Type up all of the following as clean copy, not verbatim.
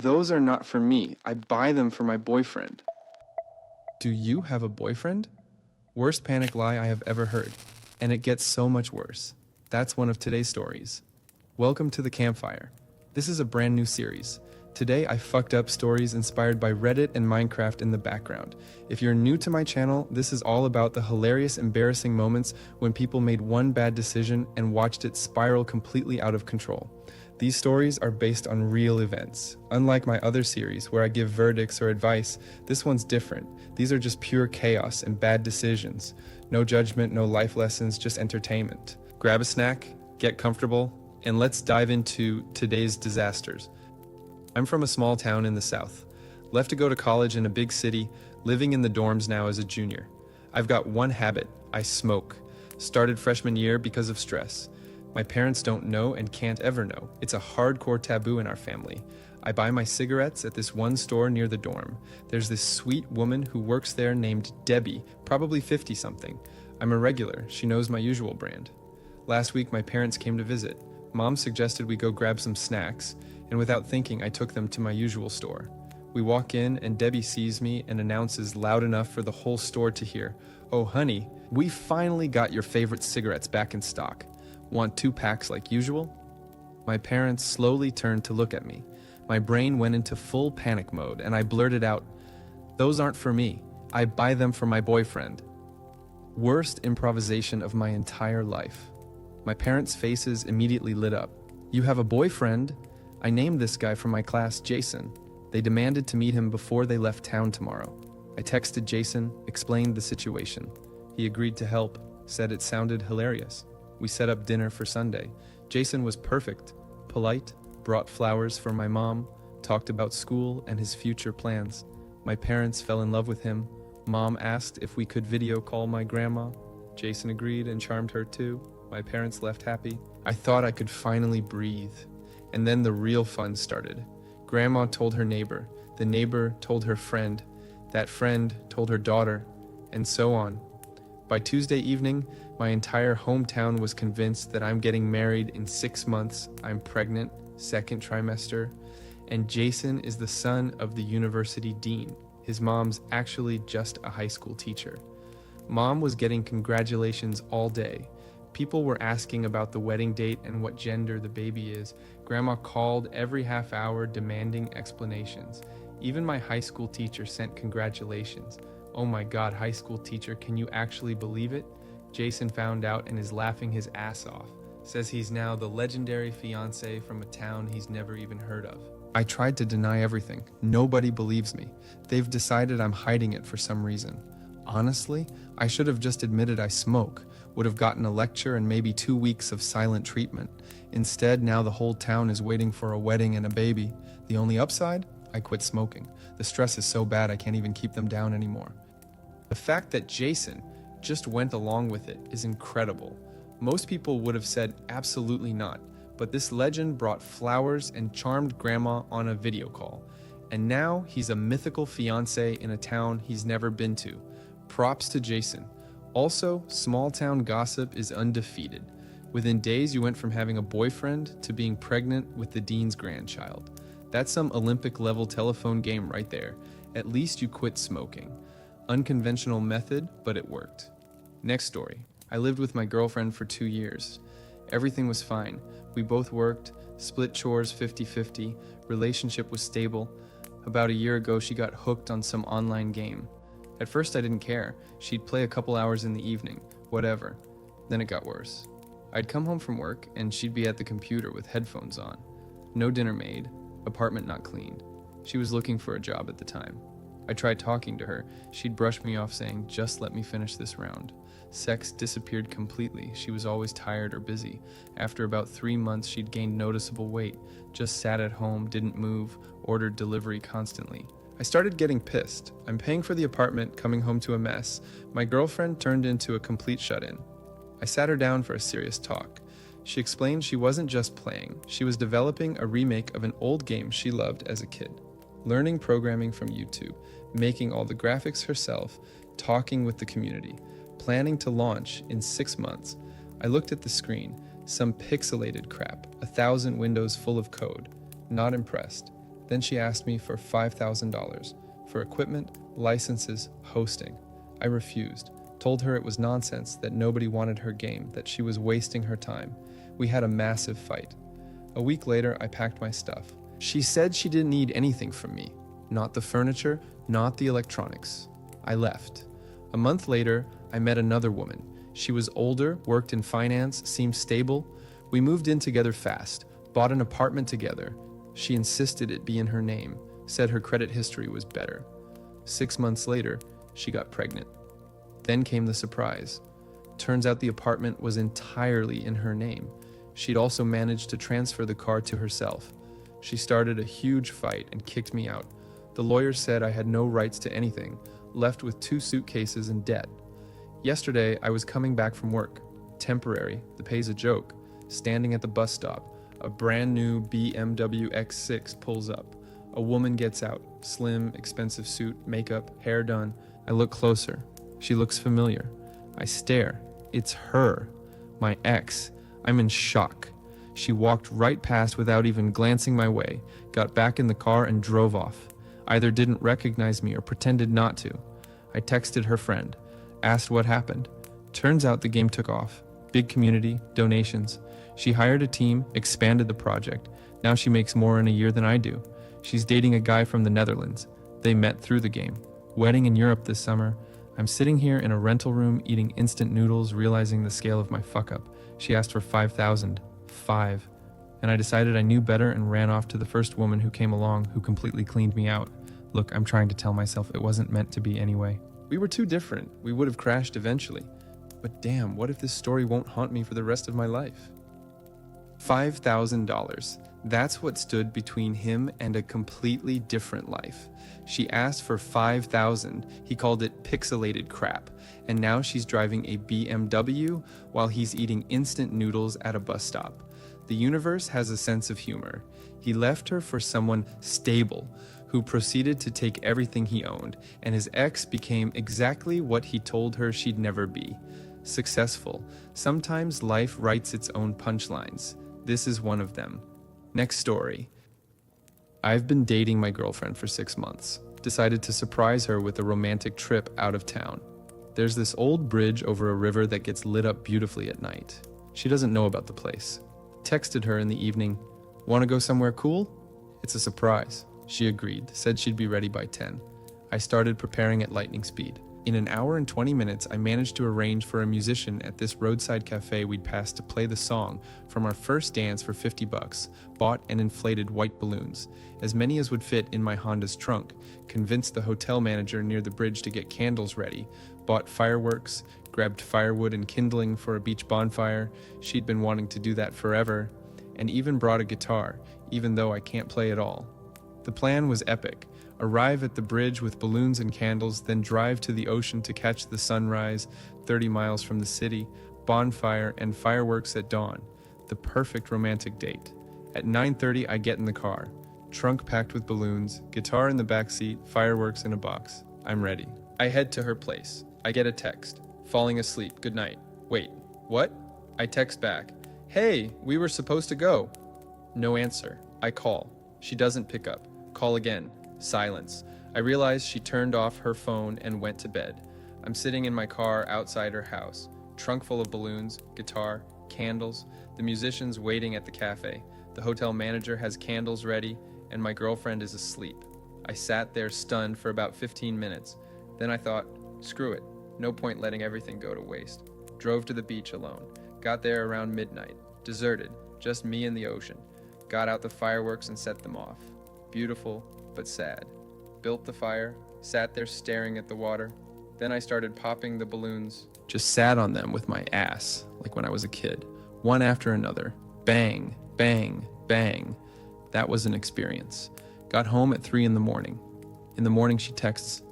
Those are not for me. I buy them for my boyfriend. Do you have a boyfriend? Worst panic lie I have ever heard. And it gets so much worse. That's one of today's stories. Welcome to the Campfire. This is a brand new series. Today I fucked up stories inspired by Reddit and Minecraft in the background. If you're new to my channel, this is all about the hilarious, embarrassing moments when people made one bad decision and watched it spiral completely out of control. These stories are based on real events. Unlike my other series where I give verdicts or advice, this one's different. These are just pure chaos and bad decisions. No judgment, no life lessons, just entertainment. Grab a snack, get comfortable, and let's dive into today's disasters. I'm from a small town in the south. Left to go to college in a big city, living in the dorms now as a junior. I've got one habit: I smoke. Started freshman year because of stress. My parents don't know and can't ever know. It's a hardcore taboo in our family. I buy my cigarettes at this one store near the dorm. There's this sweet woman who works there named Debbie, probably 50-something. I'm a regular. She knows my usual brand. Last week, my parents came to visit. Mom suggested we go grab some snacks, and without thinking, I took them to my usual store. We walk in, and Debbie sees me and announces loud enough for the whole store to hear, "Oh, honey, we finally got your favorite cigarettes back in stock. Want 2 packs like usual?" My parents slowly turned to look at me. My brain went into full panic mode, and I blurted out, "Those aren't for me. I buy them for my boyfriend." Worst improvisation of my entire life. My parents' faces immediately lit up. "You have a boyfriend?" I named this guy from my class Jason. They demanded to meet him before they left town tomorrow. I texted Jason, explained the situation. He agreed to help, said it sounded hilarious. We set up dinner for Sunday. Jason was perfect, polite, brought flowers for my mom, talked about school and his future plans. My parents fell in love with him. Mom asked if we could video call my grandma. Jason agreed and charmed her too. My parents left happy. I thought I could finally breathe. And then the real fun started. Grandma told her neighbor. The neighbor told her friend. That friend told her daughter, and so on. By Tuesday evening, my entire hometown was convinced that I'm getting married in 6 months, I'm pregnant, 2nd trimester, and Jason is the son of the university dean. His mom's actually just a high school teacher. Mom was getting congratulations all day. People were asking about the wedding date and what gender the baby is. Grandma called every half hour demanding explanations. Even my high school teacher sent congratulations. Oh my God, high school teacher, can you actually believe it? Jason found out and is laughing his ass off. Says he's now the legendary fiance from a town he's never even heard of. I tried to deny everything. Nobody believes me. They've decided I'm hiding it for some reason. Honestly, I should have just admitted I smoke, would have gotten a lecture and maybe 2 weeks of silent treatment. Instead, now the whole town is waiting for a wedding and a baby. The only upside? I quit smoking. The stress is so bad I can't even keep them down anymore. The fact that Jason just went along with it is incredible. Most people would have said absolutely not, but this legend brought flowers and charmed grandma on a video call. And now he's a mythical fiance in a town he's never been to. Props to Jason. Also, small town gossip is undefeated. Within days, you went from having a boyfriend to being pregnant with the dean's grandchild. That's some Olympic level telephone game right there. At least you quit smoking. Unconventional method, but it worked. Next story. I lived with my girlfriend for 2 years. Everything was fine. We both worked, split chores 50-50, relationship was stable. About a year ago, she got hooked on some online game. At first I didn't care. She'd play a couple hours in the evening, whatever. Then it got worse. I'd come home from work and she'd be at the computer with headphones on. No dinner made, apartment not cleaned. She was looking for a job at the time. I tried talking to her. She'd brush me off saying, "Just let me finish this round." Sex disappeared completely. She was always tired or busy. After about 3 months, she'd gained noticeable weight, just sat at home, didn't move, ordered delivery constantly. I started getting pissed. I'm paying for the apartment, coming home to a mess. My girlfriend turned into a complete shut-in. I sat her down for a serious talk. She explained she wasn't just playing. She was developing a remake of an old game she loved as a kid. Learning programming from YouTube, making all the graphics herself, talking with the community, planning to launch in 6 months. I looked at the screen, some pixelated crap, 1,000 windows full of code. Not impressed. Then she asked me for $5,000 for equipment, licenses, hosting. I refused, told her it was nonsense, that nobody wanted her game, that she was wasting her time. We had a massive fight. A week later, I packed my stuff. She said she didn't need anything from me. Not the furniture, not the electronics. I left. A month later, I met another woman. She was older, worked in finance, seemed stable. We moved in together fast, bought an apartment together. She insisted it be in her name, said her credit history was better. 6 months later, she got pregnant. Then came the surprise. Turns out the apartment was entirely in her name. She'd also managed to transfer the car to herself. She started a huge fight and kicked me out. The lawyer said I had no rights to anything, left with 2 suitcases and debt. Yesterday, I was coming back from work. Temporary, the pay's a joke. Standing at the bus stop, a brand new BMW X6 pulls up. A woman gets out, slim, expensive suit, makeup, hair done. I look closer. She looks familiar. I stare. It's her, my ex. I'm in shock. She walked right past without even glancing my way, got back in the car and drove off. Either didn't recognize me or pretended not to. I texted her friend, asked what happened. Turns out the game took off. Big community, donations. She hired a team, expanded the project. Now she makes more in a year than I do. She's dating a guy from the Netherlands. They met through the game. Wedding in Europe this summer. I'm sitting here in a rental room eating instant noodles, realizing the scale of my fuck up. She asked for $5,000. And I decided I knew better and ran off to the first woman who came along, who completely cleaned me out. Look, I'm trying to tell myself it wasn't meant to be anyway. We were too different. We would have crashed eventually. But damn, what if this story won't haunt me for the rest of my life? $5,000. That's what stood between him and a completely different life. She asked for $5,000. He called it pixelated crap. And now she's driving a BMW while he's eating instant noodles at a bus stop. The universe has a sense of humor. He left her for someone stable, who proceeded to take everything he owned, and his ex became exactly what he told her she'd never be. Successful. Sometimes life writes its own punchlines. This is one of them. Next story. I've been dating my girlfriend for 6 months. Decided to surprise her with a romantic trip out of town. There's this old bridge over a river that gets lit up beautifully at night. She doesn't know about the place. Texted her in the evening, "Want to go somewhere cool?" It's a surprise. She agreed, said she'd be ready by 10. I started preparing at lightning speed. In an hour and 20 minutes, I managed to arrange for a musician at this roadside cafe we'd passed to play the song from our first dance for $50, bought and inflated white balloons, as many as would fit in my Honda's trunk, convinced the hotel manager near the bridge to get candles ready, bought fireworks, grabbed firewood and kindling for a beach bonfire. She'd been wanting to do that forever, and even brought a guitar, even though I can't play at all. The plan was epic. Arrive at the bridge with balloons and candles, then drive to the ocean to catch the sunrise, 30 miles from the city, bonfire and fireworks at dawn. The perfect romantic date. At 9:30, I get in the car. Trunk packed with balloons, guitar in the backseat, fireworks in a box. I'm ready. I head to her place. I get a text. Falling asleep. Good night. Wait, what? I text back. Hey, we were supposed to go. No answer. I call. She doesn't pick up. Call again. Silence. I realize she turned off her phone and went to bed. I'm sitting in my car outside her house. Trunk full of balloons, guitar, candles, the musicians waiting at the cafe. The hotel manager has candles ready, and my girlfriend is asleep. I sat there stunned for about 15 minutes. Then I thought, screw it. No point letting everything go to waste. Drove to the beach alone. Got there around midnight. Deserted. Just me and the ocean. Got out the fireworks and set them off. Beautiful, but sad. Built the fire, sat there staring at the water. Then I started popping the balloons. Just sat on them with my ass, like when I was a kid. One after another. Bang, bang, bang. That was an experience. Got home at 3 in the morning. In the morning she texts,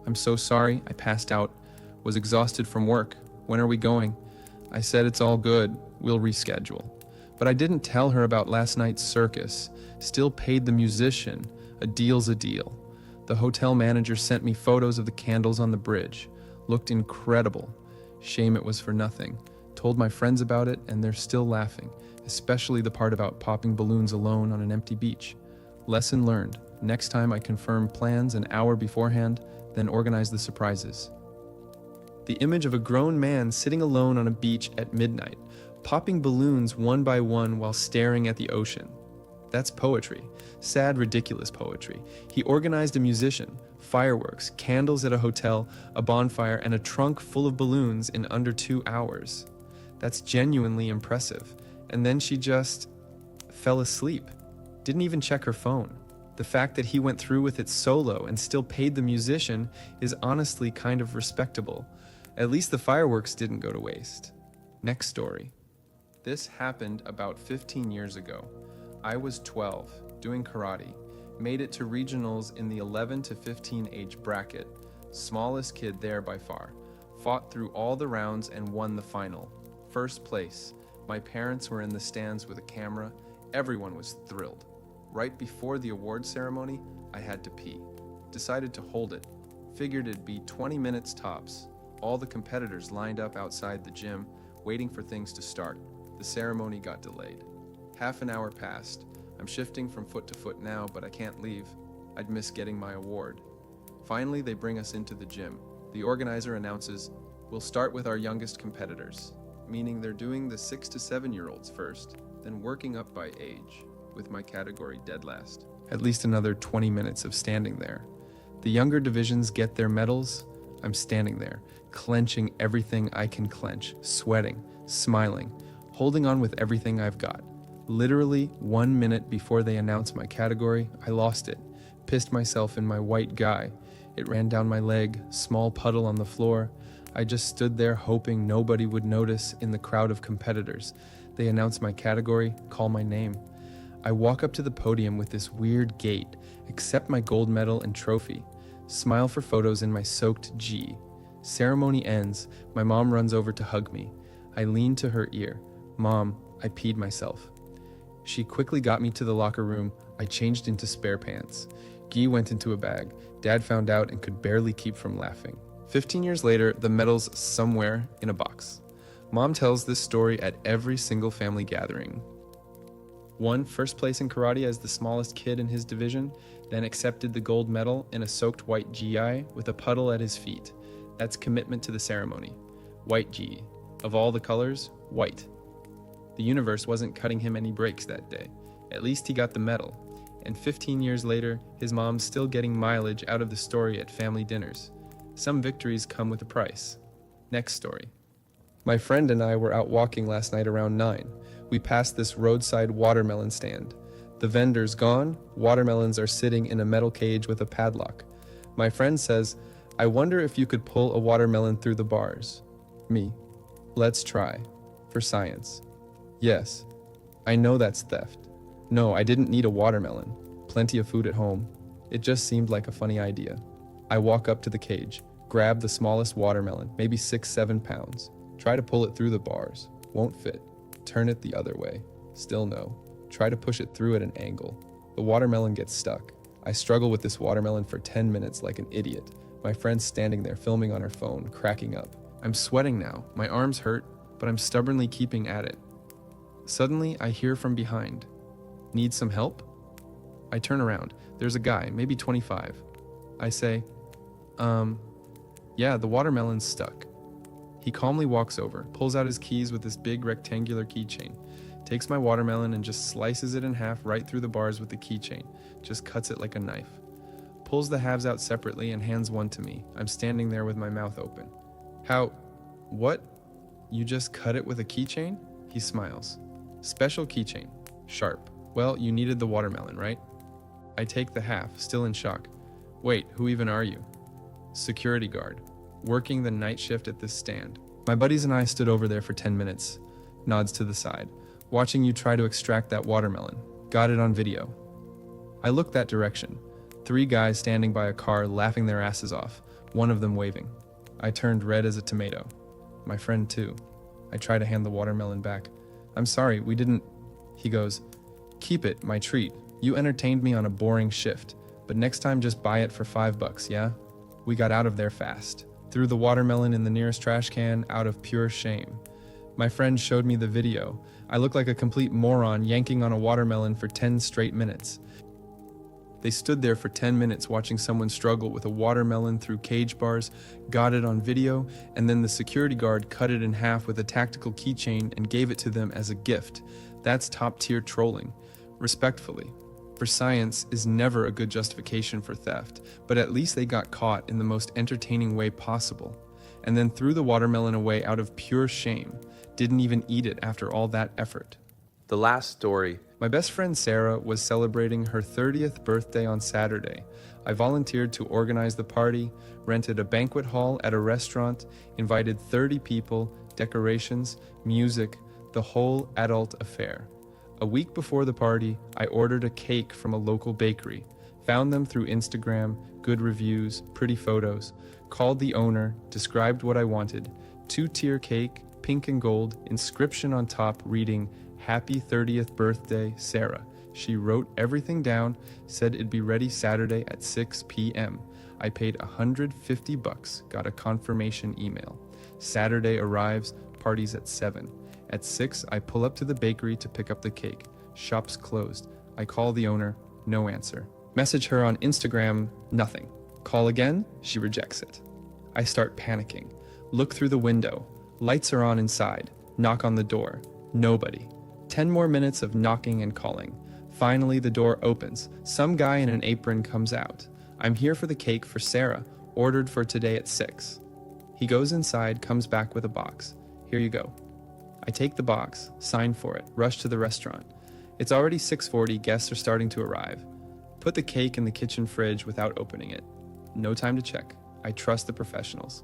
"I'm so sorry, I passed out. Was exhausted from work. When are we going?" I said it's all good, we'll reschedule. But I didn't tell her about last night's circus. Still paid the musician. A deal's a deal. The hotel manager sent me photos of the candles on the bridge. Looked incredible. Shame it was for nothing. Told my friends about it and they're still laughing, especially the part about popping balloons alone on an empty beach. Lesson learned. Next time I confirm plans an hour beforehand, then organize the surprises. The image of a grown man sitting alone on a beach at midnight, popping balloons one by one while staring at the ocean. That's poetry. Sad, ridiculous poetry. He organized a musician, fireworks, candles at a hotel, a bonfire, and a trunk full of balloons in under 2 hours. That's genuinely impressive. And then she just fell asleep. Didn't even check her phone. The fact that he went through with it solo and still paid the musician is honestly kind of respectable. At least the fireworks didn't go to waste. Next story. This happened about 15 years ago. I was 12, doing karate, made it to regionals in the 11 to 15 age bracket, smallest kid there by far, fought through all the rounds and won the final. First place. My parents were in the stands with a camera. Everyone was thrilled. Right before the award ceremony, I had to pee. Decided to hold it. Figured it'd be 20 minutes tops. All the competitors lined up outside the gym, waiting for things to start. The ceremony got delayed. Half an hour passed. I'm shifting from foot to foot now, but I can't leave. I'd miss getting my award. Finally, they bring us into the gym. The organizer announces, "We'll start with our youngest competitors," meaning they're doing the 6 to 7-year-olds first, then working up by age, with my category dead last. At least another 20 minutes of standing there. The younger divisions get their medals. I'm standing there, clenching everything I can clench, sweating, smiling, holding on with everything I've got. Literally 1 minute before they announce my category, I lost it. Pissed myself in my white guy. It ran down my leg, small puddle on the floor. I just stood there hoping nobody would notice in the crowd of competitors. They announce my category, call my name. I walk up to the podium with this weird gait, accept my gold medal and trophy, smile for photos in my soaked G. Ceremony ends, my mom runs over to hug me. I lean to her ear. "Mom, I peed myself." She quickly got me to the locker room. I changed into spare pants. Guy went into a bag. Dad found out and could barely keep from laughing. 15 years later, the medal's somewhere in a box. Mom tells this story at every single family gathering. Won first place in karate as the smallest kid in his division, then accepted the gold medal in a soaked white GI with a puddle at his feet. That's commitment to the ceremony. White G. Of all the colors, white. The universe wasn't cutting him any breaks that day. At least he got the medal. And 15 years later, his mom's still getting mileage out of the story at family dinners. Some victories come with a price. Next story. My friend and I were out walking last night around 9. We passed this roadside watermelon stand. The vendor's gone, watermelons are sitting in a metal cage with a padlock. My friend says, "I wonder if you could pull a watermelon through the bars." Me. "Let's try. For science." Yes. I know that's theft. No, I didn't need a watermelon. Plenty of food at home. It just seemed like a funny idea. I walk up to the cage, grab the smallest watermelon, maybe 6-7 pounds. Try to pull it through the bars. Won't fit. Turn it the other way. Still no. Try to push it through at an angle. The watermelon gets stuck. I struggle with this watermelon for 10 minutes like an idiot. My friend's standing there filming on her phone, cracking up. I'm sweating now. My arms hurt, but I'm stubbornly keeping at it. Suddenly, I hear from behind. "Need some help?" I turn around. There's a guy, maybe 25. I say, yeah, the watermelon's stuck." He calmly walks over, pulls out his keys with this big rectangular keychain, takes my watermelon and just slices it in half right through the bars with the keychain, just cuts it like a knife. Pulls the halves out separately and hands one to me. I'm standing there with my mouth open. What? You just cut it with a keychain?" He smiles. "Special keychain. Sharp. Well, you needed the watermelon, right?" I take the half, still in shock. "Wait, who even are you?" "Security guard. Working the night shift at this stand." My buddies and I stood over there for 10 minutes. Nods to the side. "Watching you try to extract that watermelon. Got it on video." I looked that direction. 3 guys standing by a car laughing their asses off, one of them waving. I turned red as a tomato. My friend too. I try to hand the watermelon back. "I'm sorry, we didn't..." He goes, "Keep it, my treat. You entertained me on a boring shift, but next time just buy it for $5, yeah?" We got out of there fast. Threw the watermelon in the nearest trash can out of pure shame. My friend showed me the video. I look like a complete moron yanking on a watermelon for 10 straight minutes. They stood there for 10 minutes watching someone struggle with a watermelon through cage bars, got it on video, and then the security guard cut it in half with a tactical keychain and gave it to them as a gift. That's top-tier trolling. Respectfully. For science is never a good justification for theft, but at least they got caught in the most entertaining way possible. And then threw the watermelon away out of pure shame. Didn't even eat it after all that effort. The last story. My best friend Sarah was celebrating her 30th birthday on Saturday. I volunteered to organize the party, rented a banquet hall at a restaurant, invited 30 people, decorations, music, the whole adult affair. A week before the party, I ordered a cake from a local bakery, found them through Instagram, good reviews, pretty photos, called the owner, described what I wanted, 2-tier cake, pink and gold, inscription on top reading, "Happy 30th birthday, Sarah." She wrote everything down, said it'd be ready Saturday at 6 p.m. I paid $150, got a confirmation email. Saturday arrives, party's at 7. At 6, I pull up to the bakery to pick up the cake. Shop's closed. I call the owner, no answer. Message her on Instagram, nothing. Call again, she rejects it. I start panicking. Look through the window. Lights are on inside. Knock on the door. Nobody. 10 more minutes of knocking and calling. Finally, the door opens. Some guy in an apron comes out. I'm here for the cake for Sarah, ordered for today at 6. He goes inside, comes back with a box. Here you go. I take the box, sign for it, rush to the restaurant. It's already 6:40, guests are starting to arrive. Put the cake in the kitchen fridge without opening it. No time to check. I trust the professionals.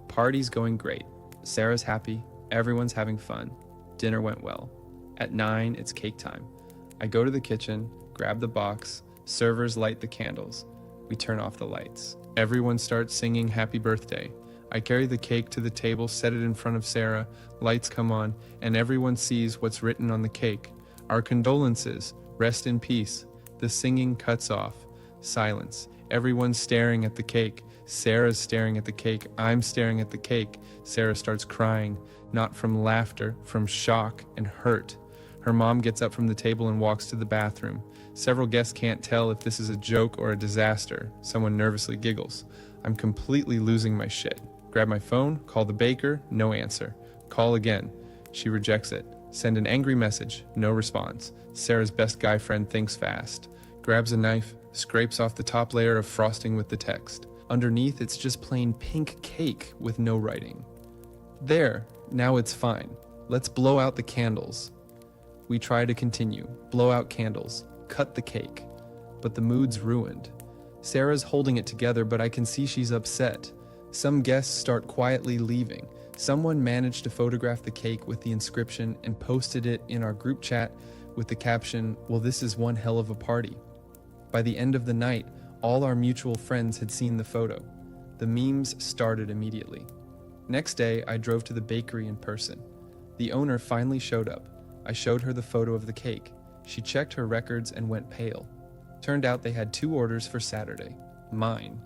Party's going great. Sarah's happy. Everyone's having fun. Dinner went well. At 9, it's cake time. I go to the kitchen, grab the box. Servers light the candles. We turn off the lights. Everyone starts singing happy birthday. I carry the cake to the table, set it in front of Sarah. Lights come on, and everyone sees what's written on the cake. Our condolences. Rest in peace. The singing cuts off. Silence. Everyone's staring at the cake. Sarah's staring at the cake. I'm staring at the cake. Sarah starts crying, not from laughter, from shock and hurt. Her mom gets up from the table and walks to the bathroom. Several guests can't tell if this is a joke or a disaster. Someone nervously giggles. I'm completely losing my shit. Grab my phone, call the baker, no answer. Call again. She rejects it. Send an angry message, no response. Sarah's best guy friend thinks fast. Grabs a knife, scrapes off the top layer of frosting with the text. Underneath, it's just plain pink cake with no writing. There, now it's fine. Let's blow out the candles. We try to continue. Blow out candles. Cut the cake. But the mood's ruined. Sarah's holding it together, but I can see she's upset. Some guests start quietly leaving. Someone managed to photograph the cake with the inscription and posted it in our group chat with the caption, "Well, this is one hell of a party." By the end of the night, all our mutual friends had seen the photo. The memes started immediately. Next day, I drove to the bakery in person. The owner finally showed up. I showed her the photo of the cake. She checked her records and went pale. Turned out they had 2 orders for Saturday. Mine.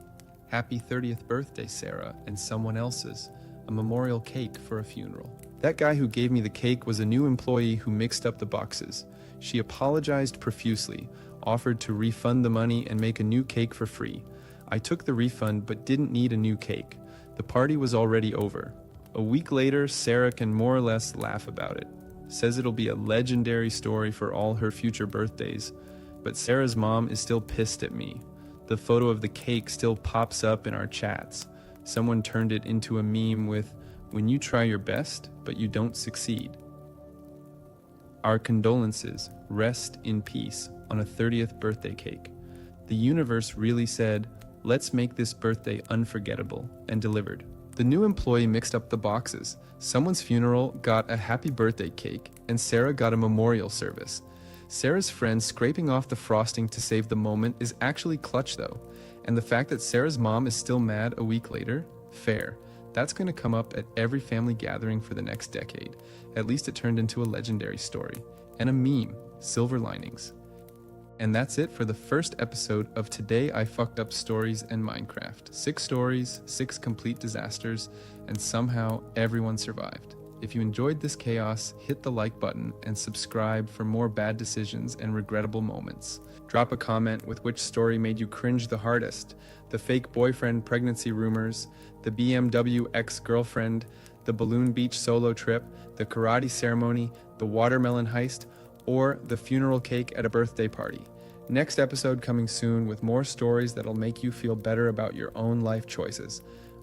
Happy 30th birthday, Sarah, and someone else's. A memorial cake for a funeral. That guy who gave me the cake was a new employee who mixed up the boxes. She apologized profusely, offered to refund the money and make a new cake for free. I took the refund but didn't need a new cake. The party was already over. A week later, Sarah can more or less laugh about it. Says it'll be a legendary story for all her future birthdays. But Sarah's mom is still pissed at me. The photo of the cake still pops up in our chats. Someone turned it into a meme with, "When you try your best, but you don't succeed." Our condolences. Rest in peace on a 30th birthday cake. The universe really said, let's make this birthday unforgettable, and delivered. The new employee mixed up the boxes. Someone's funeral got a happy birthday cake, and Sarah got a memorial service. Sarah's friend scraping off the frosting to save the moment is actually clutch though. And the fact that Sarah's mom is still mad a week later? Fair. That's going to come up at every family gathering for the next decade. At least it turned into a legendary story. And a meme. Silver linings. And that's it for the first episode of Today I Fucked Up Stories and Minecraft. 6 stories, 6 complete disasters, and somehow everyone survived. If you enjoyed this chaos, hit the like button and subscribe for more bad decisions and regrettable moments. Drop a comment with which story made you cringe the hardest: the fake boyfriend pregnancy rumors, the BMW ex-girlfriend, the balloon beach solo trip, the karate ceremony, the watermelon heist, or the funeral cake at a birthday party. Next episode coming soon with more stories that'll make you feel better about your own life choices.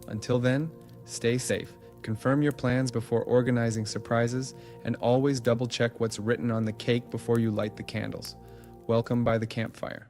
Until then, stay safe. Confirm your plans before organizing surprises, and always double check what's written on the cake before you light the candles. Welcome by the campfire.